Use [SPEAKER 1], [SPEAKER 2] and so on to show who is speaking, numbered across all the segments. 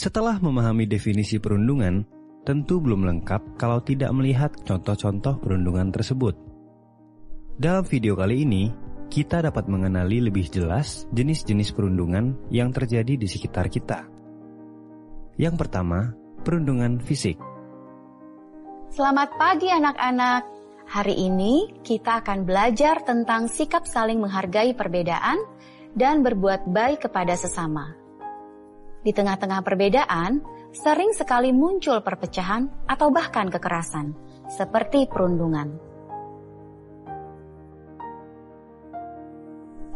[SPEAKER 1] Setelah memahami definisi perundungan, tentu belum lengkap kalau tidak melihat contoh-contoh perundungan tersebut. Dalam video kali ini, kita dapat mengenali lebih jelas jenis-jenis perundungan yang terjadi di sekitar kita. Yang pertama, perundungan fisik.
[SPEAKER 2] Selamat pagi anak-anak. Hari ini kita akan belajar tentang sikap saling menghargai perbedaan dan berbuat baik kepada sesama. Di tengah-tengah perbedaan, sering sekali muncul perpecahan atau bahkan kekerasan, seperti perundungan.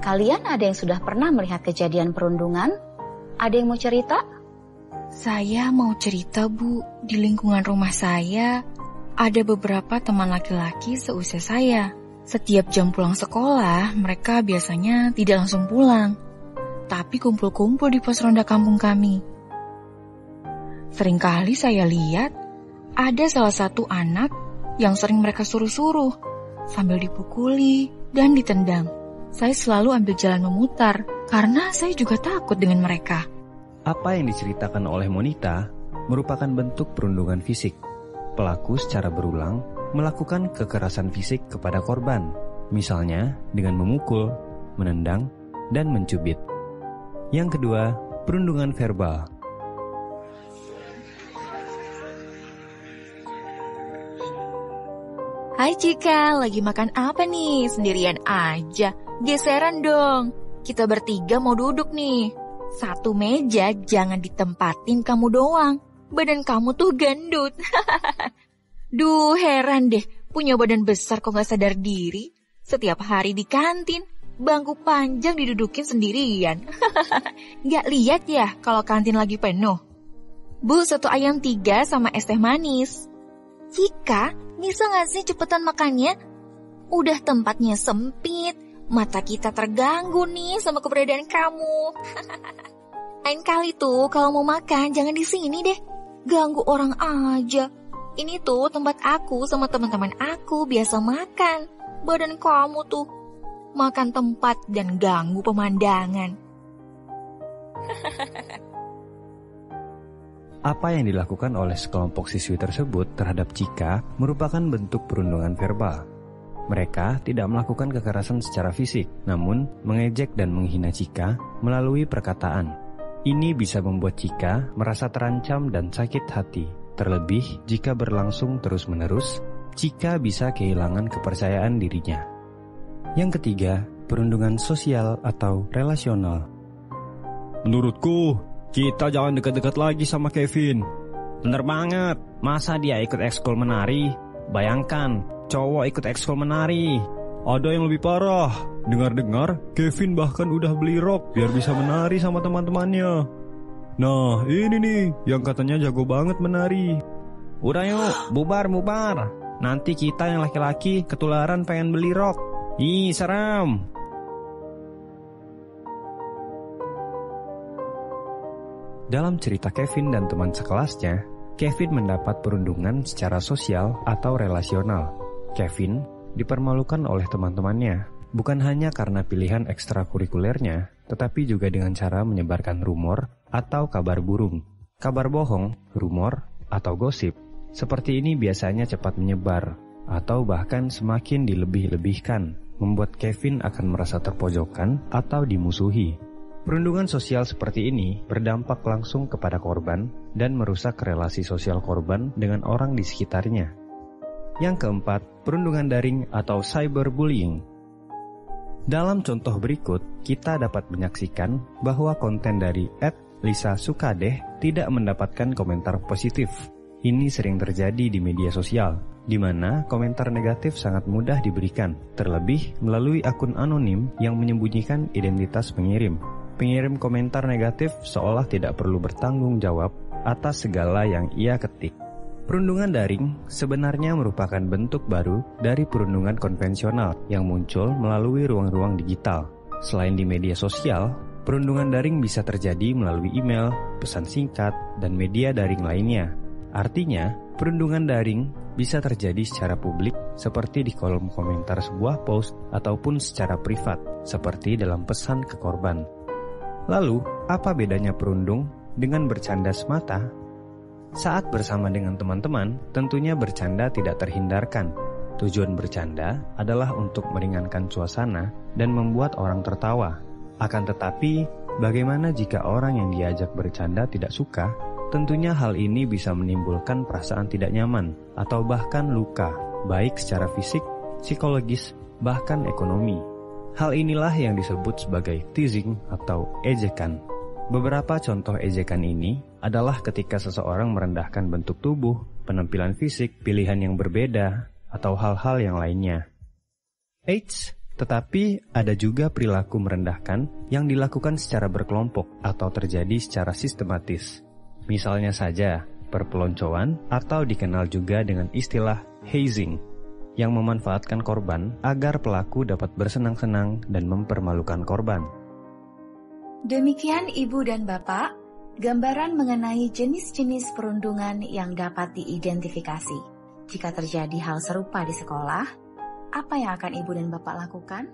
[SPEAKER 2] Kalian ada yang sudah pernah melihat kejadian perundungan? Ada yang mau cerita?
[SPEAKER 3] Saya mau cerita, Bu. Di lingkungan rumah saya, ada beberapa teman laki-laki seusia saya. Setiap jam pulang sekolah, mereka biasanya tidak langsung pulang, tapi kumpul-kumpul di pos ronda kampung kami. Seringkali saya lihat ada salah satu anak yang sering mereka suruh-suruh sambil dipukuli dan ditendang. Saya selalu ambil jalan memutar karena saya juga takut dengan mereka.
[SPEAKER 1] Apa yang diceritakan oleh Monita merupakan bentuk perundungan fisik. Pelaku secara berulang melakukan kekerasan fisik kepada korban, misalnya dengan memukul, menendang, dan mencubit. Yang kedua, perundungan verbal.
[SPEAKER 3] Hai Cika, lagi makan apa nih? Sendirian aja. Geseran dong. Kita bertiga mau duduk nih. Satu meja jangan ditempatin kamu doang. Badan kamu tuh gendut. Duh, heran deh. Punya badan besar kok gak sadar diri. Setiap hari di kantin, bangku panjang didudukin sendirian. Gak lihat ya kalau kantin lagi penuh? Bu, 1 ayam 3 sama es teh manis. Cika, bisa gak sih cepetan makannya? Udah tempatnya sempit, mata kita terganggu nih sama keberadaan kamu. Lain kali tuh kalau mau makan jangan di sini deh. Ganggu orang aja. Ini tuh tempat aku sama teman-teman aku biasa makan. Badan kamu tuh makan tempat dan ganggu pemandangan.
[SPEAKER 1] Apa yang dilakukan oleh sekelompok siswi tersebut terhadap Cika merupakan bentuk perundungan verbal. Mereka tidak melakukan kekerasan secara fisik, namun mengejek dan menghina Cika melalui perkataan. Ini bisa membuat Cika merasa terancam dan sakit hati. Terlebih jika berlangsung terus-menerus, Cika bisa kehilangan kepercayaan dirinya. Yang ketiga, perundungan sosial atau relasional.
[SPEAKER 4] Menurutku, kita jangan dekat-dekat lagi sama Kevin.
[SPEAKER 1] Bener banget, masa dia ikut ekskul menari? Bayangkan, cowok ikut ekskul menari.
[SPEAKER 4] Ada yang lebih parah. Dengar-dengar, Kevin bahkan udah beli rok biar bisa menari sama teman-temannya. Nah, ini nih yang katanya jago banget menari.
[SPEAKER 1] Udah yuk, bubar. Nanti kita yang laki-laki ketularan pengen beli rok. Ih, seram. Dalam cerita Kevin dan teman sekelasnya, Kevin mendapat perundungan secara sosial atau relasional. Kevin dipermalukan oleh teman-temannya, bukan hanya karena pilihan ekstrakurikulernya, tetapi juga dengan cara menyebarkan rumor atau kabar burung. Kabar bohong, rumor, atau gosip seperti ini biasanya cepat menyebar, atau bahkan semakin dilebih-lebihkan, membuat Kevin akan merasa terpojokan atau dimusuhi. Perundungan sosial seperti ini berdampak langsung kepada korban dan merusak relasi sosial korban dengan orang di sekitarnya. Yang keempat, perundungan daring atau cyberbullying. Dalam contoh berikut, kita dapat menyaksikan bahwa konten dari @Lisa_Sukadeh tidak mendapatkan komentar positif. Ini sering terjadi di media sosial, di mana komentar negatif sangat mudah diberikan, terlebih melalui akun anonim yang menyembunyikan identitas pengirim. Pengirim komentar negatif seolah tidak perlu bertanggung jawab atas segala yang ia ketik. Perundungan daring sebenarnya merupakan bentuk baru dari perundungan konvensional yang muncul melalui ruang-ruang digital. Selain di media sosial, perundungan daring bisa terjadi melalui email, pesan singkat, dan media daring lainnya. Artinya, perundungan daring bisa terjadi secara publik seperti di kolom komentar sebuah post ataupun secara privat seperti dalam pesan ke korban. Lalu, apa bedanya perundung dengan bercanda semata. Saat bersama dengan teman-teman, tentunya bercanda tidak terhindarkan. Tujuan bercanda adalah untuk meringankan suasana dan membuat orang tertawa. Akan tetapi, bagaimana jika orang yang diajak bercanda tidak suka? Tentunya hal ini bisa menimbulkan perasaan tidak nyaman atau bahkan luka, baik secara fisik, psikologis, bahkan ekonomi. Hal inilah yang disebut sebagai teasing atau ejekan. Beberapa contoh ejekan ini adalah ketika seseorang merendahkan bentuk tubuh, penampilan fisik, pilihan yang berbeda, atau hal-hal yang lainnya. Eits, tetapi ada juga perilaku merendahkan yang dilakukan secara berkelompok atau terjadi secara sistematis. Misalnya saja, perpeloncoan atau dikenal juga dengan istilah hazing, yang memanfaatkan korban agar pelaku dapat bersenang-senang dan mempermalukan korban.
[SPEAKER 2] Demikian Ibu dan Bapak, gambaran mengenai jenis-jenis perundungan yang dapat diidentifikasi. Jika terjadi hal serupa di sekolah, apa yang akan Ibu dan Bapak lakukan?